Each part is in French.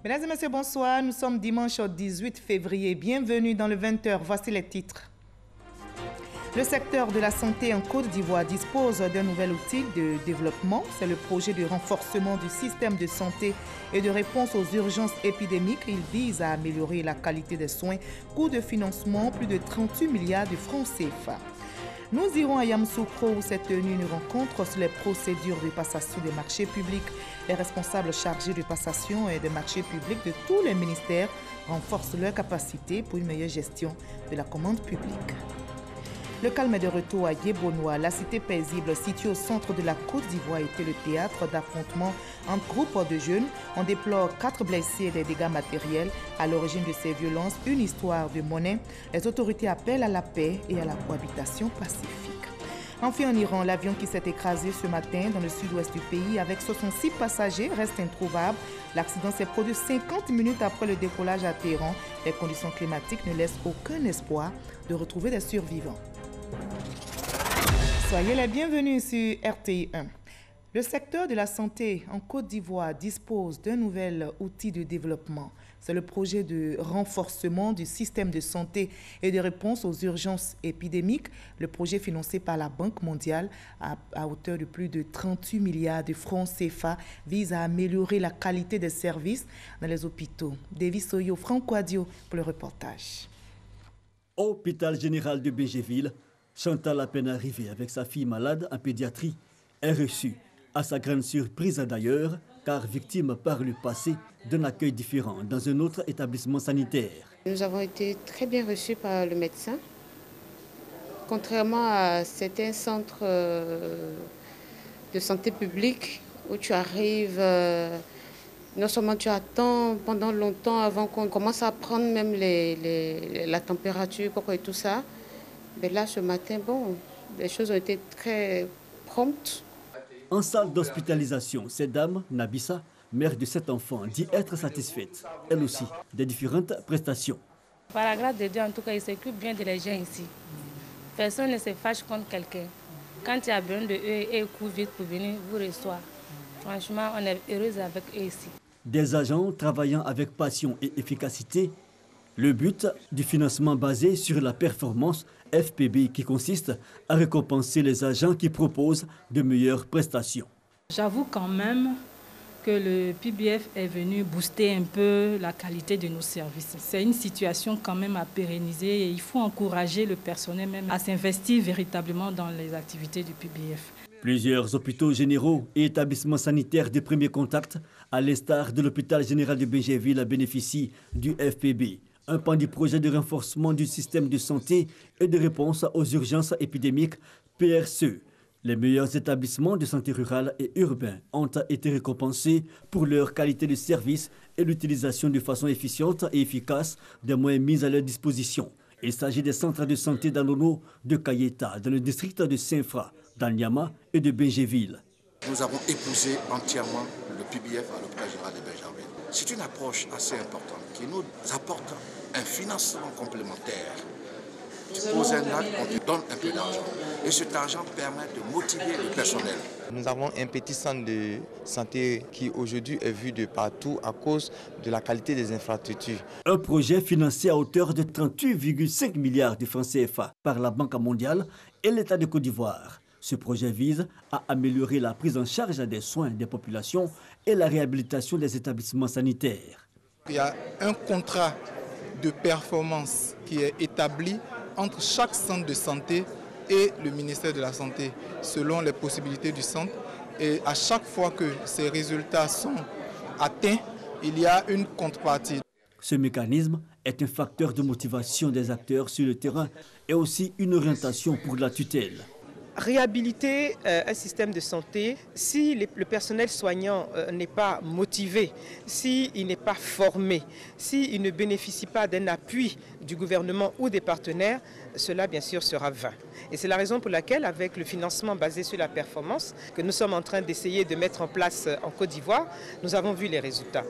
Mesdames et messieurs, bonsoir. Nous sommes dimanche 18 février. Bienvenue dans le 20h. Voici les titres. Le secteur de la santé en Côte d'Ivoire dispose d'un nouvel outil de développement. C'est le projet de renforcement du système de santé et de réponse aux urgences épidémiques. Il vise à améliorer la qualité des soins. Coût de financement, plus de 38 milliards de francs CFA. Nous irons à Yamoussoukro où s'est tenue une rencontre sur les procédures de passation des marchés publics. Les responsables chargés de passation et des marchés publics de tous les ministères renforcent leur capacité pour une meilleure gestion de la commande publique. Le calme est de retour à Yebonoa. La cité paisible située au centre de la Côte d'Ivoire était le théâtre d'affrontements entre groupes de jeunes. On déplore 4 blessés et des dégâts matériels. À l'origine de ces violences, une histoire de monnaie. Les autorités appellent à la paix et à la cohabitation pacifique. Enfin, en Iran, l'avion qui s'est écrasé ce matin dans le sud-ouest du pays avec 66 passagers reste introuvable. L'accident s'est produit 50 minutes après le décollage à Téhéran. Les conditions climatiques ne laissent aucun espoir de retrouver des survivants. Soyez les bienvenus sur RTI 1. Le secteur de la santé en Côte d'Ivoire dispose d'un nouvel outil de développement. C'est le projet de renforcement du système de santé et de réponse aux urgences épidémiques. Le projet financé par la Banque mondiale à hauteur de plus de 38 milliards de francs CFA vise à améliorer la qualité des services dans les hôpitaux. David Soyo, Franco Adio pour le reportage. Hôpital général de Béjéville, Chantal, à peine arrivée avec sa fille malade en pédiatrie, est reçue, à sa grande surprise d'ailleurs, car victime par le passé d'un accueil différent dans un autre établissement sanitaire. Nous avons été très bien reçus par le médecin. Contrairement à certains centres de santé publique où tu arrives, non seulement tu attends pendant longtemps avant qu'on commence à prendre même la température et tout ça. Mais là, ce matin, les choses ont été très promptes. En salle d'hospitalisation, cette dame, Nabissa, mère de 7 enfants, dit être satisfaite, elle aussi, des différentes prestations. Par la grâce de Dieu, en tout cas, ils s'occupent bien de les gens ici. Personne ne se fâche contre quelqu'un. Quand il y a besoin de eux, ils courent vite pour venir vous recevoir. Franchement, on est heureuse avec eux ici. Des agents travaillant avec passion et efficacité. Le but du financement basé sur la performance FPB qui consiste à récompenser les agents qui proposent de meilleures prestations. J'avoue quand même que le PBF est venu booster un peu la qualité de nos services. C'est une situation quand même à pérenniser et il faut encourager le personnel même à s'investir véritablement dans les activités du PBF. Plusieurs hôpitaux généraux et établissements sanitaires de premier contact, à l'instar de l'hôpital général de Béjéville, bénéficient du FPB. Un pan du projet de renforcement du système de santé et de réponse aux urgences épidémiques PRCE. Les meilleurs établissements de santé rurale et urbains ont été récompensés pour leur qualité de service et l'utilisation de façon efficiente et efficace des moyens mis à leur disposition. Il s'agit des centres de santé d'Anono, de Kayeta, dans le district de Saint-Fra, d'Anyama et de Béjéville. Nous avons épousé entièrement le PBF à l'hôpital général de Béjéville. C'est une approche assez importante qui nous apporte un financement complémentaire. Tu poses un acte, on te donne un peu d'argent. Et cet argent permet de motiver le personnel. Nous avons un petit centre de santé qui aujourd'hui est vu de partout à cause de la qualité des infrastructures. Un projet financé à hauteur de 38,5 milliards de francs CFA par la Banque mondiale et l'État de Côte d'Ivoire. Ce projet vise à améliorer la prise en charge des soins des populations et la réhabilitation des établissements sanitaires. Il y a un contrat de performance qui est établi entre chaque centre de santé et le ministère de la Santé, selon les possibilités du centre. Et à chaque fois que ces résultats sont atteints, il y a une contrepartie. Ce mécanisme est un facteur de motivation des acteurs sur le terrain et aussi une orientation pour la tutelle. Réhabiliter un système de santé, si le personnel soignant n'est pas motivé, s'il n'est pas formé, s'il ne bénéficie pas d'un appui du gouvernement ou des partenaires, cela bien sûr sera vain. Et c'est la raison pour laquelle, avec le financement basé sur la performance que nous sommes en train d'essayer de mettre en place en Côte d'Ivoire, nous avons vu les résultats.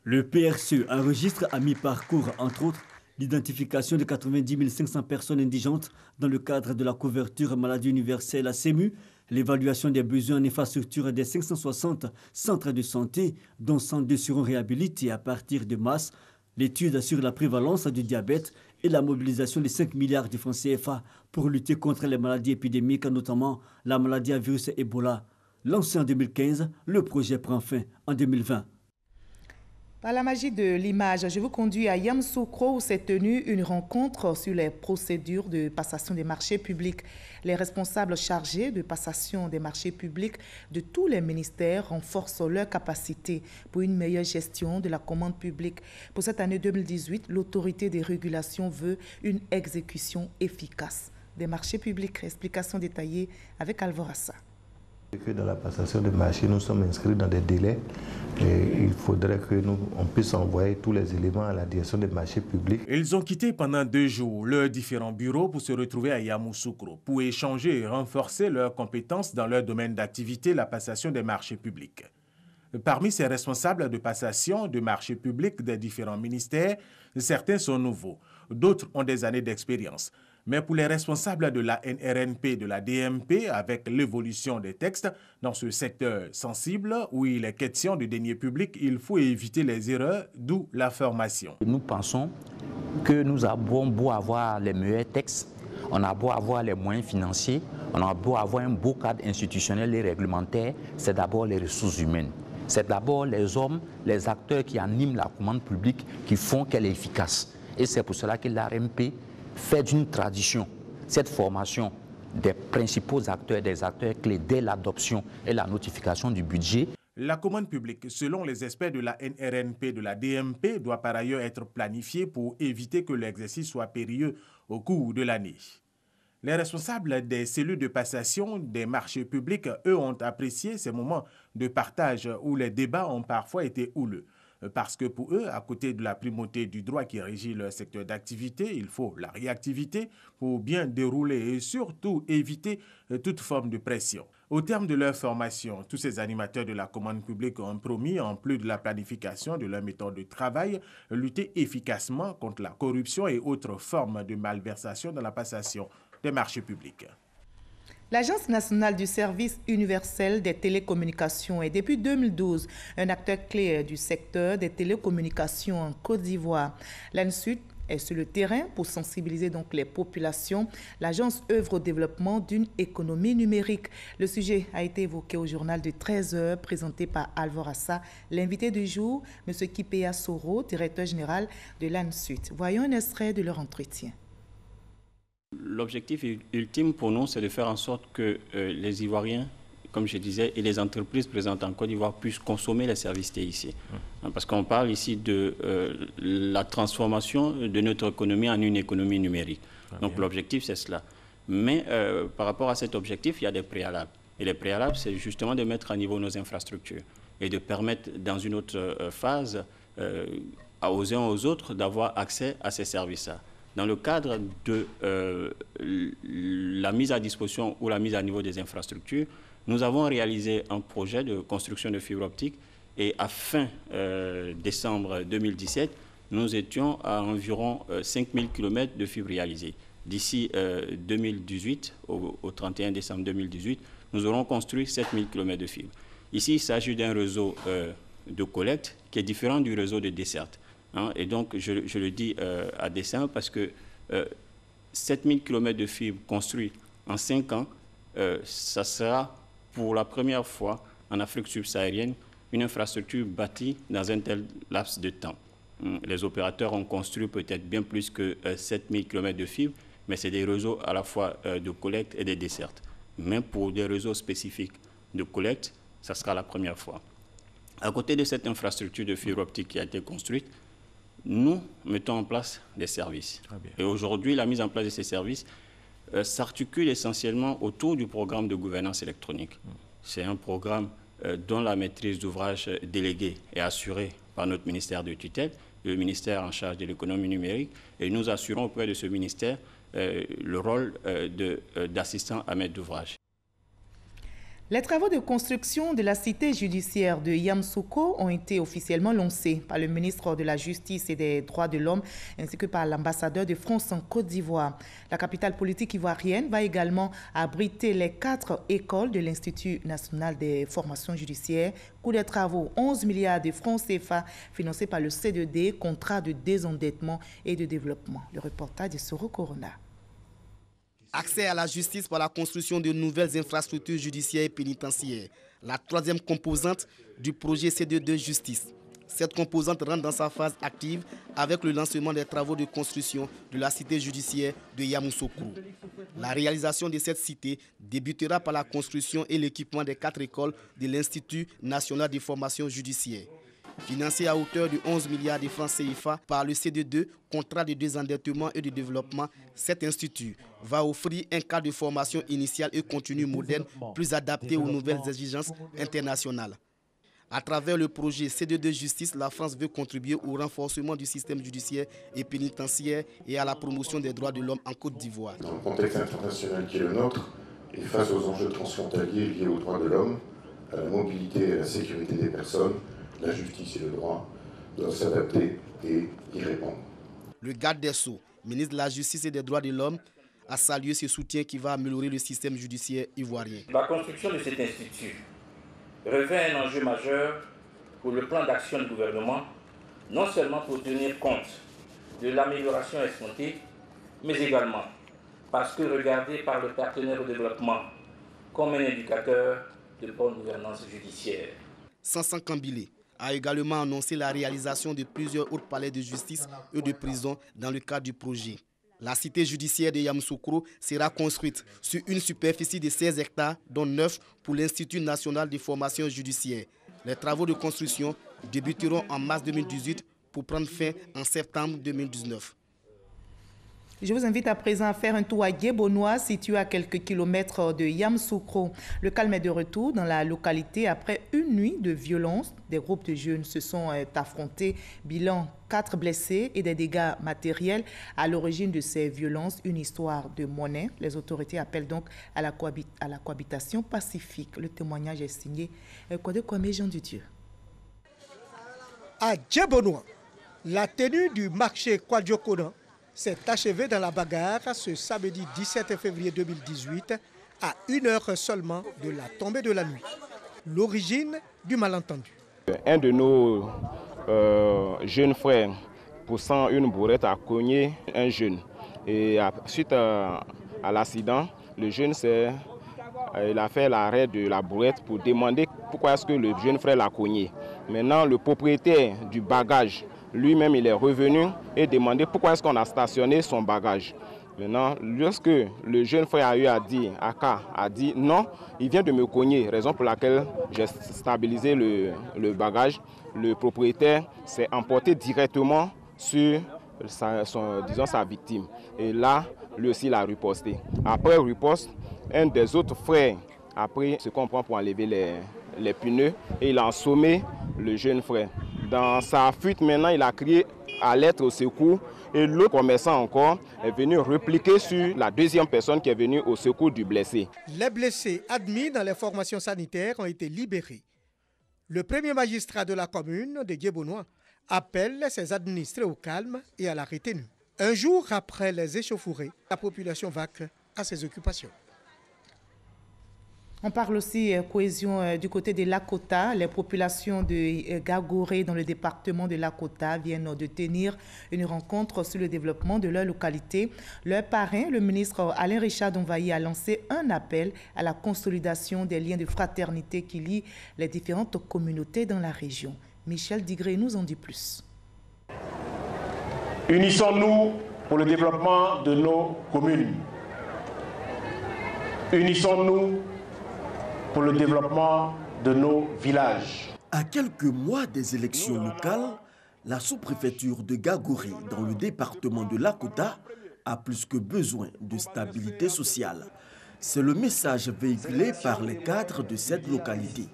Le PRCE enregistre à mi-parcours, entre autres, l'identification de 90 500 personnes indigentes dans le cadre de la couverture maladie universelle à CEMU, L'évaluation des besoins en infrastructure des 560 centres de santé, dont 102 seront réhabilités à partir de mars, l'étude sur la prévalence du diabète et la mobilisation de 5 milliards de francs CFA pour lutter contre les maladies épidémiques, notamment la maladie à virus Ebola. Lancé en 2015, le projet prend fin en 2020. Par la magie de l'image, je vous conduis à Yamoussoukro où s'est tenue une rencontre sur les procédures de passation des marchés publics. Les responsables chargés de passation des marchés publics de tous les ministères renforcent leurs capacités pour une meilleure gestion de la commande publique. Pour cette année 2018, l'autorité des régulations veut une exécution efficace des marchés publics. Explication détaillée avec Alvorassa. Dans la passation de marché, nous sommes inscrits dans des délais et il faudrait que on puisse envoyer tous les éléments à la direction des marchés publics. Ils ont quitté pendant 2 jours leurs différents bureaux pour se retrouver à Yamoussoukro pour échanger et renforcer leurs compétences dans leur domaine d'activité, la passation des marchés publics. Parmi ces responsables de passation de marchés publics des différents ministères, certains sont nouveaux, d'autres ont des années d'expérience. Mais pour les responsables de la NRNP, de la DMP, avec l'évolution des textes dans ce secteur sensible où il est question de deniers publics, il faut éviter les erreurs, d'où la formation. Nous pensons que nous avons beau avoir les meilleurs textes, on a beau avoir les moyens financiers, on a beau avoir un beau cadre institutionnel et réglementaire, c'est d'abord les ressources humaines. C'est d'abord les hommes, les acteurs qui animent la commande publique qui font qu'elle est efficace. Et c'est pour cela que l'ARMP fait d'une tradition cette formation des principaux acteurs, des acteurs clés dès l'adoption et la notification du budget. La commande publique, selon les experts de la NRNP, de la DMP, doit par ailleurs être planifiée pour éviter que l'exercice soit périlleux au cours de l'année. Les responsables des cellules de passation des marchés publics, eux, ont apprécié ces moments de partage où les débats ont parfois été houleux. Parce que pour eux, à côté de la primauté du droit qui régit leur secteur d'activité, il faut la réactivité pour bien dérouler et surtout éviter toute forme de pression. Au terme de leur formation, tous ces animateurs de la commande publique ont promis, en plus de la planification de leur méthode de travail, lutter efficacement contre la corruption et autres formes de malversation dans la passation des marchés publics. L'Agence nationale du service universel des télécommunications est depuis 2012 un acteur clé du secteur des télécommunications en Côte d'Ivoire. L'ANSUD est sur le terrain pour sensibiliser donc les populations. L'agence œuvre au développement d'une économie numérique. Le sujet a été évoqué au journal de 13h présenté par Alvorassa. L'invité du jour, M. Kipea Soro, directeur général de l'ANSUD. Voyons un extrait de leur entretien. L'objectif ultime pour nous, c'est de faire en sorte que les Ivoiriens, comme je disais, et les entreprises présentes en Côte d'Ivoire puissent consommer les services TIC. Parce qu'on parle ici de la transformation de notre économie en une économie numérique. Donc l'objectif, c'est cela. Mais par rapport à cet objectif, il y a des préalables. Et les préalables, c'est justement de mettre à niveau nos infrastructures et de permettre, dans une autre phase, aux uns aux autres d'avoir accès à ces services-là. Dans le cadre de la mise à disposition ou la mise à niveau des infrastructures, nous avons réalisé un projet de construction de fibre optique et à fin décembre 2017, nous étions à environ 5000 km de fibre réalisée. D'ici 2018, au 31 décembre 2018, nous aurons construit 7000 km de fibre. Ici, il s'agit d'un réseau de collecte qui est différent du réseau de desserte. Et donc, je le dis à dessein parce que 7000 km de fibres construits en 5 ans, ça sera pour la première fois en Afrique subsaharienne une infrastructure bâtie dans un tel laps de temps. Les opérateurs ont construit peut-être bien plus que 7000 km de fibres, mais c'est des réseaux à la fois de collecte et de desserte. Même pour des réseaux spécifiques de collecte, ça sera la première fois. À côté de cette infrastructure de fibre optique qui a été construite, nous mettons en place des services. Et aujourd'hui, la mise en place de ces services s'articule essentiellement autour du programme de gouvernance électronique. C'est un programme dont la maîtrise d'ouvrage déléguée est assurée par notre ministère de tutelle, le ministère en charge de l'économie numérique, et nous assurons auprès de ce ministère le rôle d'assistant à maître d'ouvrage. Les travaux de construction de la cité judiciaire de Yamoussoukro ont été officiellement lancés par le ministre de la Justice et des Droits de l'Homme ainsi que par l'ambassadeur de France en Côte d'Ivoire. La capitale politique ivoirienne va également abriter les 4 écoles de l'Institut national des formations judiciaires. Coût des travaux, 11 milliards de francs CFA financés par le C2D, contrat de désendettement et de développement. Le reportage de Soro Corona. Accès à la justice par la construction de nouvelles infrastructures judiciaires et pénitentiaires. La troisième composante du projet C2D Justice. Cette composante rentre dans sa phase active avec le lancement des travaux de construction de la cité judiciaire de Yamoussoukro. La réalisation de cette cité débutera par la construction et l'équipement des 4 écoles de l'Institut national de formation judiciaire. Financé à hauteur de 11 milliards de francs CFA par le C2D, contrat de désendettement et de développement, cet institut va offrir un cadre de formation initiale et continue moderne plus adapté aux nouvelles exigences internationales. À travers le projet C2D Justice, la France veut contribuer au renforcement du système judiciaire et pénitentiaire et à la promotion des droits de l'homme en Côte d'Ivoire. Dans le contexte international qui est le nôtre, et face aux enjeux transfrontaliers liés aux droits de l'homme, à la mobilité et à la sécurité des personnes, la justice et le droit doivent s'adapter et y répondre. Le garde des Sceaux, ministre de la Justice et des Droits de l'Homme, a salué ce soutien qui va améliorer le système judiciaire ivoirien. La construction de cet institut revêt un enjeu majeur pour le plan d'action du gouvernement, non seulement pour tenir compte de l'amélioration escomptée, mais également parce que regardé par le partenaire au développement comme un indicateur de bonne gouvernance judiciaire. Sansan Kambile a également annoncé la réalisation de plusieurs autres palais de justice et de prison dans le cadre du projet. La cité judiciaire de Yamoussoukro sera construite sur une superficie de 16 hectares, dont 9 pour l'Institut national de formation judiciaire. Les travaux de construction débuteront en mars 2018 pour prendre fin en septembre 2019. Je vous invite à présent à faire un tour à Guébonois, situé à quelques kilomètres de Yamoussoukro. Le calme est de retour dans la localité après une nuit de violence. Des groupes de jeunes se sont affrontés. Bilan 4 blessés et des dégâts matériels. À l'origine de ces violences, une histoire de monnaie. Les autorités appellent donc à la cohabitation pacifique. Le témoignage est signé Kode Kwame Jean du Dieu. À Guébonois, la tenue du marché Kwadjokona s'est achevée dans la bagarre ce samedi 17 février 2018 à 1 heure seulement de la tombée de la nuit. L'origine du malentendu. Un de nos jeunes frères, poussant une bourrette, a cogné un jeune. Et suite à l'accident, le jeune il a fait l'arrêt de la bourrette pour demander pourquoi est-ce que le jeune frère l'a cogné. Maintenant, le propriétaire du bagage, lui-même, il est revenu et demandé pourquoi est-ce qu'on a stationné son bagage. Maintenant, lorsque le jeune frère a eu à dire, Aka a dit non, il vient de me cogner, raison pour laquelle j'ai stabilisé le bagage. Le propriétaire s'est emporté directement sur sa victime. Et là, lui aussi, il a riposté. Après riposte, un des autres frères a pris ce qu'on prend pour enlever les pneus et il a assommé le jeune frère. Dans sa fuite maintenant, il a crié à l'aide au secours et l'autre commerçant encore est venu répliquer sur la deuxième personne qui est venue au secours du blessé. Les blessés admis dans les formations sanitaires ont été libérés. Le premier magistrat de la commune de Guébonois appelle ses administrés au calme et à la retenue. Un jour après les échauffourées, la population vaque à ses occupations. On parle aussi cohésion du côté de Lakota. Les populations de Gagoré dans le département de Lakota viennent de tenir une rencontre sur le développement de leur localité. Leur parrain, le ministre Alain Richard Donvayi, a lancé un appel à la consolidation des liens de fraternité qui lient les différentes communautés dans la région. Michel Digré nous en dit plus. Unissons-nous pour le développement de nos communes. Unissons-nous pour le développement de nos villages. À quelques mois des élections locales, la sous-préfecture de Gagoré, dans le département de Lakota, a plus que besoin de stabilité sociale. C'est le message véhiculé par les cadres de cette localité.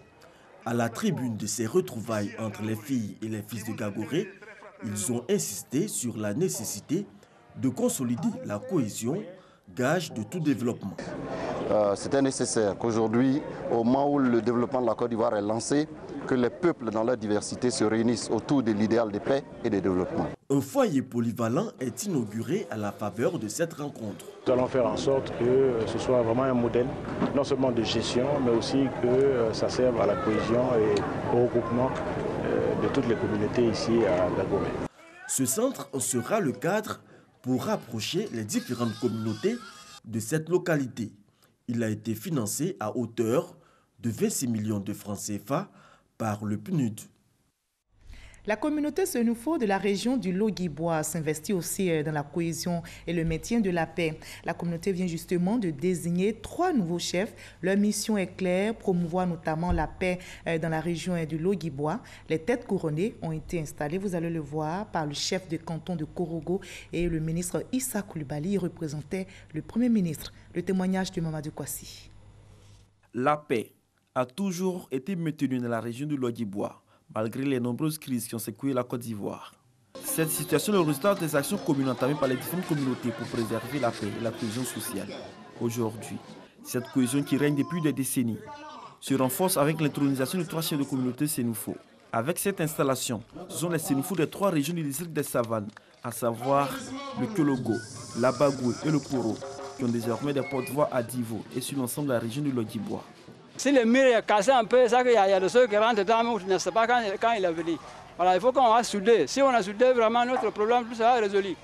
À la tribune de ces retrouvailles entre les filles et les fils de Gagoré, ils ont insisté sur la nécessité de consolider la cohésion, gage de tout développement. c'était nécessaire qu'aujourd'hui, au moment où le développement de la Côte d'Ivoire est lancé, que les peuples dans leur diversité se réunissent autour de l'idéal de paix et de développement. Un foyer polyvalent est inauguré à la faveur de cette rencontre. Nous allons faire en sorte que ce soit vraiment un modèle, non seulement de gestion, mais aussi que ça serve à la cohésion et au regroupement de toutes les communautés ici à Gagoré. Ce centre sera le cadre pour rapprocher les différentes communautés de cette localité. Il a été financé à hauteur de 26 millions de francs CFA par le PNUD. La communauté Senufo de la région du Logui-Bois s'investit aussi dans la cohésion et le maintien de la paix. La communauté vient justement de désigner 3 nouveaux chefs. Leur mission est claire, promouvoir notamment la paix dans la région du Logui-Bois. Les têtes couronnées ont été installées, vous allez le voir, par le chef de canton de Korogo et le ministre Issa Coulibaly représentait le Premier ministre. Le témoignage de Mamadou Kwasi. La paix a toujours été maintenue dans la région du Logui-Bois, malgré les nombreuses crises qui ont secoué la Côte d'Ivoire. Cette situation est le résultat des actions communes entamées par les différentes communautés pour préserver la paix et la cohésion sociale. Aujourd'hui, cette cohésion qui règne depuis des décennies se renforce avec l'intronisation de 3 chefs de communauté Senufo. Avec cette installation, ce sont les Senufo des 3 régions du district des Savanes, à savoir le Kologo, la Bagoué et le Koro, qui ont désormais des porte-voix à Divo et sur l'ensemble de la région du Logui-Bois. Si le mur est cassé un peu, ça qu'il y a de ceux qui rentrent dedans, mais on ne sait pas quand il est venu. Voilà, il faut qu'on va souder. Si on a soudé vraiment notre problème, tout sera résolu.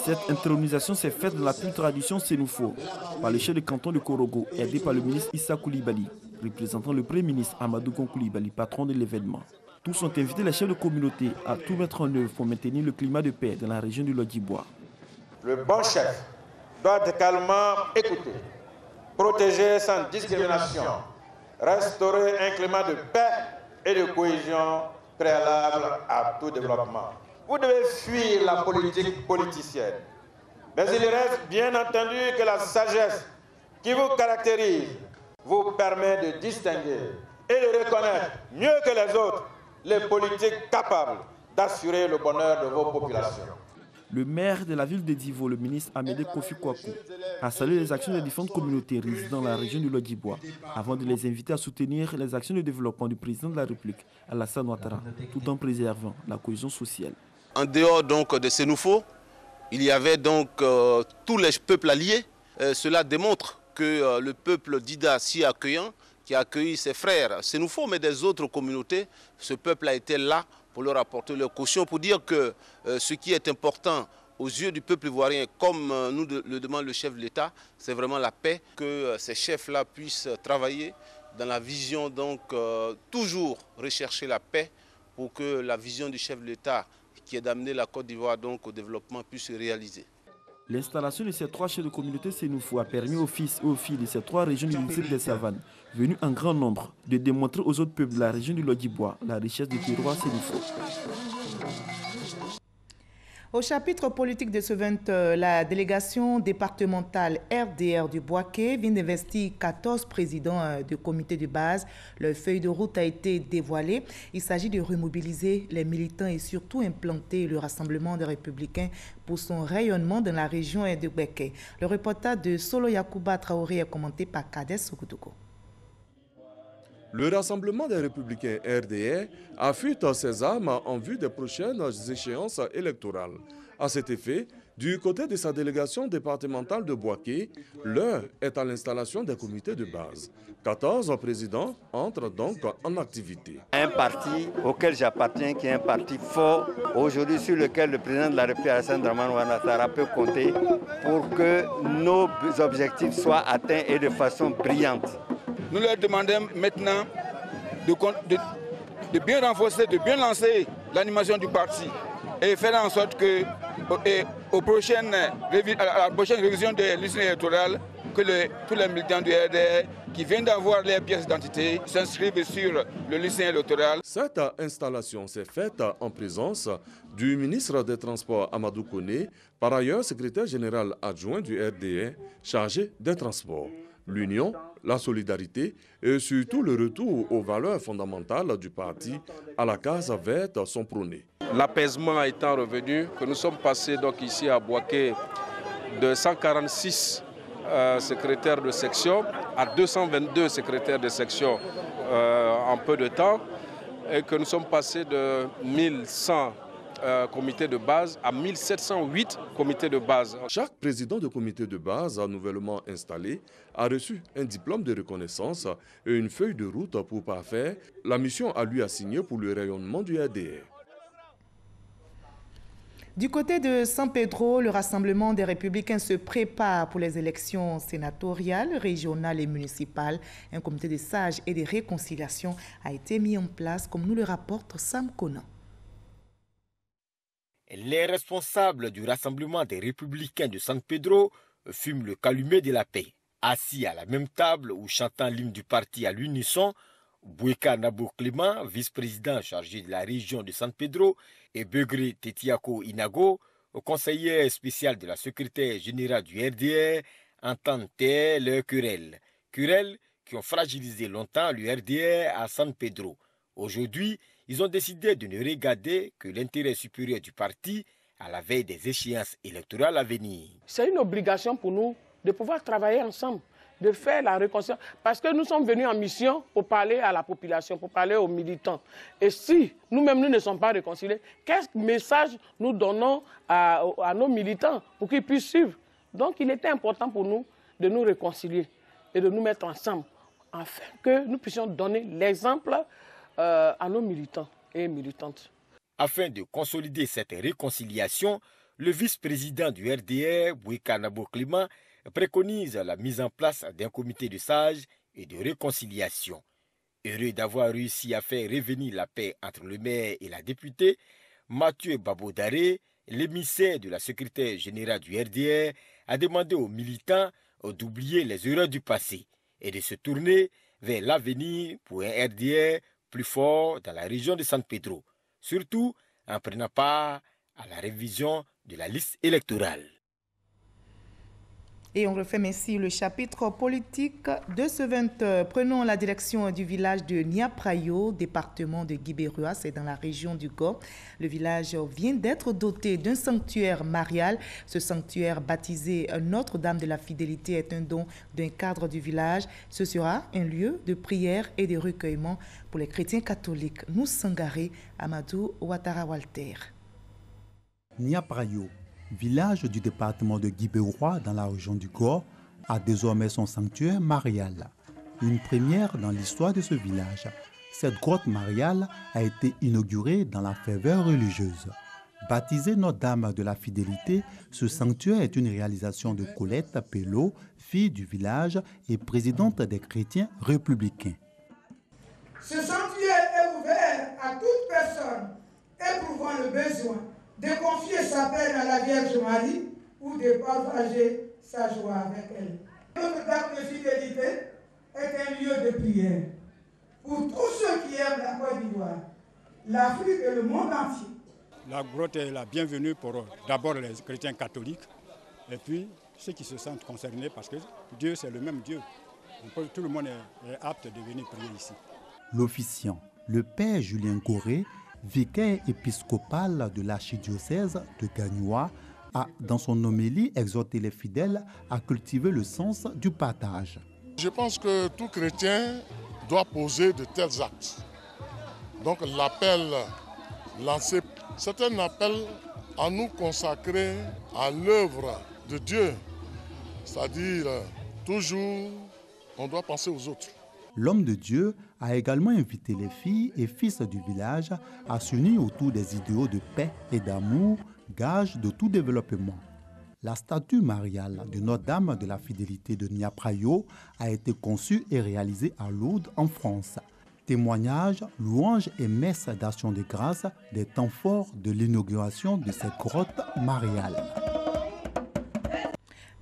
Cette intronisation s'est faite dans la pure tradition Senufo, par le chef de canton de Korogo, aidé par le ministre Issa Coulibaly, représentant le Premier ministre Amadou Gon Coulibaly, patron de l'événement. Tous ont invité les chefs de communauté à tout mettre en œuvre pour maintenir le climat de paix dans la région du Logui-Bois. Le bon chef doit être calmement écouté, protéger sans discrimination, restaurer un climat de paix et de cohésion préalable à tout développement. Vous devez fuir la politique politicienne. Mais il reste bien entendu que la sagesse qui vous caractérise vous permet de distinguer et de reconnaître mieux que les autres les politiques capables d'assurer le bonheur de vos populations. Le maire de la ville de Divo, le ministre Amédée Kofi Kwaku, a salué les actions des différentes communautés résidant dans la région du Logui-Bois avant de les inviter à soutenir les actions de développement du président de la République, Alassane Ouattara, tout en préservant la cohésion sociale. En dehors donc de Senufo, il y avait donc tous les peuples alliés. Cela démontre que le peuple d'Ida, si accueillant, qui a accueilli ses frères Senufo, mais des autres communautés, ce peuple a été là pour leur apporter leur caution, pour dire que ce qui est important aux yeux du peuple ivoirien, comme nous le demande le chef de l'État, c'est vraiment la paix, que ces chefs-là puissent travailler dans la vision, donc toujours rechercher la paix pour que la vision du chef de l'État, qui est d'amener la Côte d'Ivoire donc au développement, puisse se réaliser. L'installation de ces 3 chefs de communauté Senufo a permis aux fils et aux filles de ces 3 régions du district des Savanes, venus en grand nombre, de démontrer aux autres peuples de la région du Logui-Bois la richesse du terroir Senufo. Au chapitre politique de ce 20, la délégation départementale RDR du Boaké vient d'investir 14 présidents de comités de base. Leur feuille de route a été dévoilée. Il s'agit de remobiliser les militants et surtout implanter le Rassemblement des Républicains pour son rayonnement dans la région de Béké. Le reportage de Solo Yakuba Traoré est commenté par Kades Soukoutoukou. Le Rassemblement des Républicains RDR affûte ses armes en vue des prochaines échéances électorales. À cet effet, du côté de sa délégation départementale de Boaké, l'heure est à l'installation des comités de base. 14 présidents entrent donc en activité. Un parti auquel j'appartiens, qui est un parti fort, aujourd'hui sur lequel le président de la République, Alassane Ouattara, peut compter pour que nos objectifs soient atteints et de façon brillante. Nous leur demandons maintenant de bien renforcer, de bien lancer l'animation du parti et faire en sorte que à la prochaine révision des listes électorales, que tous les militants du RDR qui viennent d'avoir les pièces d'identité s'inscrivent sur le lycée électoral. Cette installation s'est faite en présence du ministre des Transports Amadou Koné, par ailleurs secrétaire général adjoint du RDR chargé des transports. L'union, la solidarité et surtout le retour aux valeurs fondamentales du parti à la case verte sont prônés. L'apaisement étant revenu, que nous sommes passés donc ici à Boaké de 146 secrétaires de section à 222 secrétaires de section en peu de temps et que nous sommes passés de 1100 comités de base à 1708 comités de base. Chaque président de comité de base nouvellement installé a reçu un diplôme de reconnaissance et une feuille de route pour parfaire la mission à lui assignée pour le rayonnement du RDR. Du côté de San Pedro, le Rassemblement des Républicains se prépare pour les élections sénatoriales, régionales et municipales. Un comité de sages et de réconciliation a été mis en place, comme nous le rapporte Sam Conan. Les responsables du Rassemblement des Républicains de San Pedro fument le calumet de la paix. Assis à la même table ou chantant l'hymne du parti à l'unisson, Boueka Nabo Clément, vice-président chargé de la région de San Pedro, et Begré Tetiako Inago, conseiller spécial de la secrétaire générale du RDR, entendent leurs querelles. Querelles qui ont fragilisé longtemps le RDR à San Pedro. Aujourd'hui, ils ont décidé de ne regarder que l'intérêt supérieur du parti à la veille des échéances électorales à venir. C'est une obligation pour nous de pouvoir travailler ensemble, de faire la réconciliation. Parce que nous sommes venus en mission pour parler à la population, pour parler aux militants. Et si nous-mêmes nous ne sommes pas réconciliés, quel message nous donnons à nos militants pour qu'ils puissent suivre? Donc il était important pour nous de nous réconcilier et de nous mettre ensemble afin que nous puissions donner l'exemple à nos militants et militantes. Afin de consolider cette réconciliation, le vice-président du RDR, Boueka Nabo Clément, préconise la mise en place d'un comité de sages et de réconciliation. Heureux d'avoir réussi à faire revenir la paix entre le maire et la députée, Mathieu Babodare, l'émissaire de la secrétaire générale du RDR, a demandé aux militants d'oublier les erreurs du passé et de se tourner vers l'avenir pour un RDR plus fort dans la région de San Pedro, surtout en prenant part à la révision de la liste électorale. Et on referme ainsi le chapitre politique de ce 20h. Prenons la direction du village de Niaprayo, département de Guibérua, c'est dans la région du Gor. Le village vient d'être doté d'un sanctuaire marial. Ce sanctuaire baptisé Notre-Dame de la Fidélité est un don d'un cadre du village. Ce sera un lieu de prière et de recueillement pour les chrétiens catholiques. Nous Sangaré, Amadou Ouattara Walter. Niaprayo, village du département de Guibérua dans la région du Gor, a désormais son sanctuaire marial. Une première dans l'histoire de ce village. Cette grotte mariale a été inaugurée dans la ferveur religieuse. Baptisé Notre-Dame de la Fidélité, ce sanctuaire est une réalisation de Colette Pello, fille du village et présidente des chrétiens républicains. Ce sanctuaire est ouvert à toute personne éprouvant le besoin de confier sa peine à la Vierge Marie ou de partager sa joie avec elle. Notre-Dame de Fidélité est un lieu de prière pour tous ceux qui aiment la Côte d'Ivoire, l'Afrique et le monde entier. La grotte est la bienvenue pour d'abord les chrétiens catholiques et puis ceux qui se sentent concernés parce que Dieu c'est le même Dieu. Tout le monde est apte de venir prier ici. L'officiant, le père Julien Goré, vicaire épiscopal de l'archidiocèse de Gagnoua, a, dans son homélie, exhorté les fidèles à cultiver le sens du partage. Je pense que tout chrétien doit poser de tels actes. Donc l'appel lancé, c'est un appel à nous consacrer à l'œuvre de Dieu. C'est-à-dire, toujours, on doit penser aux autres. L'homme de Dieu a également invité les filles et fils du village à s'unir autour des idéaux de paix et d'amour, gage de tout développement. La statue mariale de Notre-Dame de la Fidélité de Niaprayo a été conçue et réalisée à Lourdes, en France. Témoignages, louanges et messes d'action de grâce des temps forts de l'inauguration de cette grotte mariale.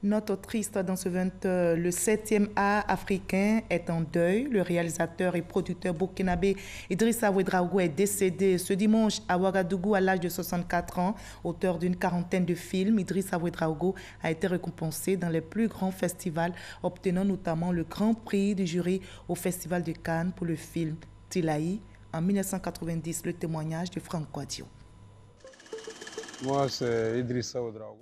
Note triste dans ce 20h, le 7e art africain est en deuil. Le réalisateur et producteur burkinabé Idrissa Ouedraogo est décédé ce dimanche à Ouagadougou à l'âge de 64 ans. Auteur d'une quarantaine de films, Idrissa Ouedraogo a été récompensé dans les plus grands festivals, obtenant notamment le Grand Prix du jury au Festival de Cannes pour le film Tilaï en 1990. Le témoignage de Franck Quadio. Moi, c'est Idrissa Ouedraogo.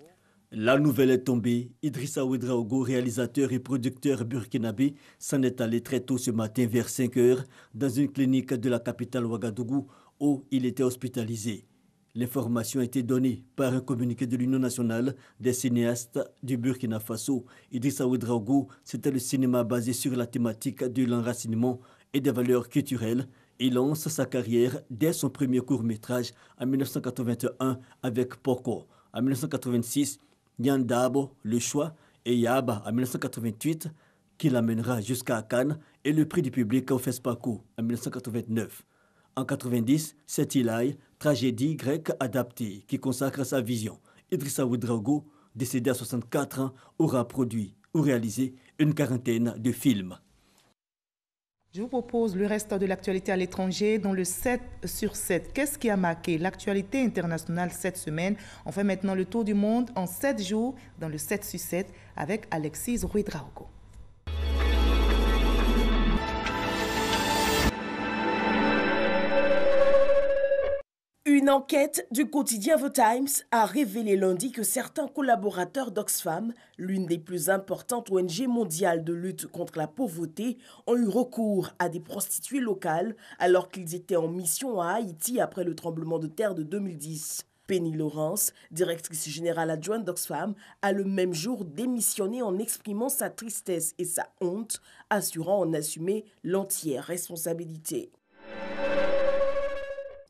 La nouvelle est tombée. Idrissa Ouedraogo, réalisateur et producteur burkinabé, s'en est allé très tôt ce matin vers 5 heures dans une clinique de la capitale Ouagadougou où il était hospitalisé. L'information a été donnée par un communiqué de l'Union nationale des cinéastes du Burkina Faso. Idrissa Ouedraogo, c'était le cinéma basé sur la thématique de l'enracinement et des valeurs culturelles. Il lance sa carrière dès son premier court-métrage en 1981 avec Poko. En 1986, Yandabo, Le Choix, et Yaba en 1988, qui l'amènera jusqu'à Cannes, et le prix du public au FESPACO en 1989. En 1990, c'est Ilaï, tragédie grecque adaptée, qui consacre sa vision. Idrissa Ouedraogo, décédé à 64 ans, aura produit ou réalisé une quarantaine de films. Je vous propose le reste de l'actualité à l'étranger dans le 7 sur 7. Qu'est-ce qui a marqué l'actualité internationale cette semaine? On fait maintenant le tour du monde en 7 jours dans le 7 sur 7 avec Alexis Ouedraogo. Une enquête du quotidien The Times a révélé lundi que certains collaborateurs d'Oxfam, l'une des plus importantes ONG mondiales de lutte contre la pauvreté, ont eu recours à des prostituées locales alors qu'ils étaient en mission à Haïti après le tremblement de terre de 2010. Penny Lawrence, directrice générale adjointe d'Oxfam, a le même jour démissionné en exprimant sa tristesse et sa honte, assurant en assumer l'entière responsabilité.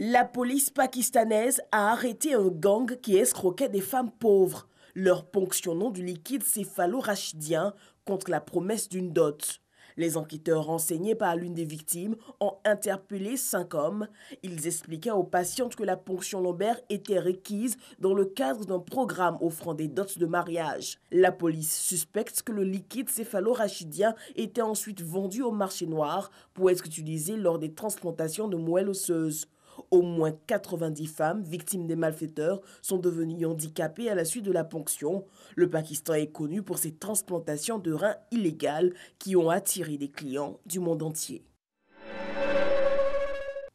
La police pakistanaise a arrêté un gang qui escroquait des femmes pauvres, leur ponctionnant du liquide céphalo-rachidien contre la promesse d'une dot. Les enquêteurs renseignés par l'une des victimes ont interpellé 5 hommes. Ils expliquaient aux patientes que la ponction lombaire était requise dans le cadre d'un programme offrant des dots de mariage. La police suspecte que le liquide céphalo-rachidien était ensuite vendu au marché noir pour être utilisé lors des transplantations de moelle osseuse. Au moins 90 femmes victimes des malfaiteurs sont devenues handicapées à la suite de la ponction. Le Pakistan est connu pour ses transplantations de reins illégales qui ont attiré des clients du monde entier.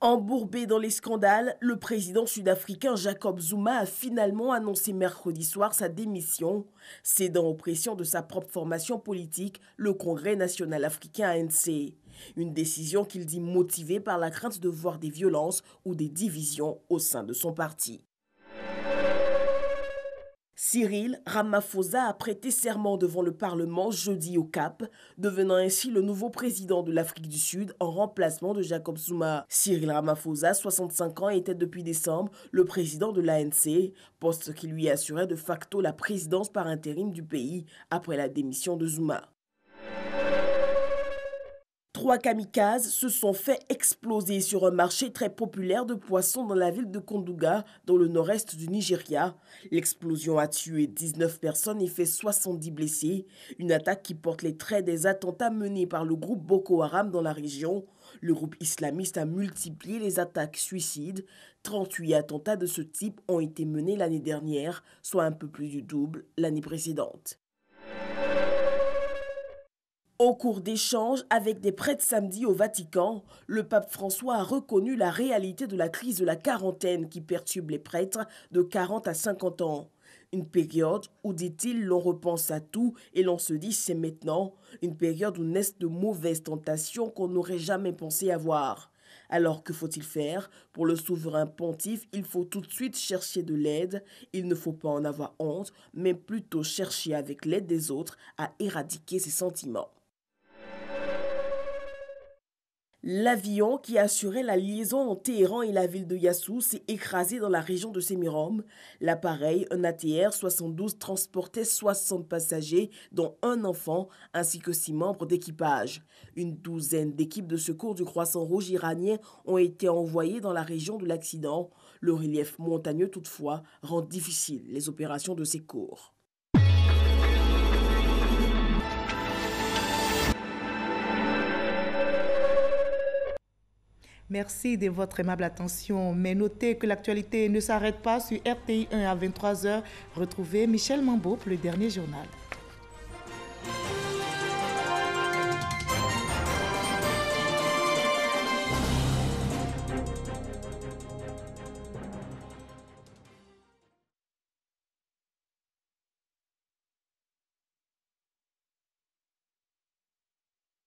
Embourbé dans les scandales, le président sud-africain Jacob Zuma a finalement annoncé mercredi soir sa démission, cédant aux pressions de sa propre formation politique, le Congrès national africain ANC. Une décision qu'il dit motivée par la crainte de voir des violences ou des divisions au sein de son parti. Cyril Ramaphosa a prêté serment devant le Parlement jeudi au Cap, devenant ainsi le nouveau président de l'Afrique du Sud en remplacement de Jacob Zuma. Cyril Ramaphosa, 65 ans, était depuis décembre le président de l'ANC, poste qui lui assurait de facto la présidence par intérim du pays après la démission de Zuma. 3 kamikazes se sont fait exploser sur un marché très populaire de poissons dans la ville de Kondouga, dans le nord-est du Nigeria. L'explosion a tué 19 personnes et fait 70 blessés. Une attaque qui porte les traits des attentats menés par le groupe Boko Haram dans la région. Le groupe islamiste a multiplié les attaques suicides. 38 attentats de ce type ont été menés l'année dernière, soit un peu plus du double l'année précédente. Au cours d'échanges avec des prêtres samedi au Vatican, le pape François a reconnu la réalité de la crise de la quarantaine qui perturbe les prêtres de 40 à 50 ans. Une période où, dit-il, l'on repense à tout et l'on se dit c'est maintenant, une période où naissent de mauvaises tentations qu'on n'aurait jamais pensé avoir. Alors que faut-il faire? Pour le souverain pontife, il faut tout de suite chercher de l'aide. Il ne faut pas en avoir honte, mais plutôt chercher avec l'aide des autres à éradiquer ses sentiments. L'avion qui assurait la liaison entre Téhéran et la ville de Yassou s'est écrasé dans la région de Sémirom. L'appareil, un ATR 72, transportait 60 passagers, dont un enfant, ainsi que 6 membres d'équipage. Une douzaine d'équipes de secours du Croissant Rouge iranien ont été envoyées dans la région de l'accident. Le relief montagneux, toutefois, rend difficile les opérations de secours. Merci de votre aimable attention. Mais notez que l'actualité ne s'arrête pas sur RTI 1 à 23h. Retrouvez Michel Mambo pour le dernier journal.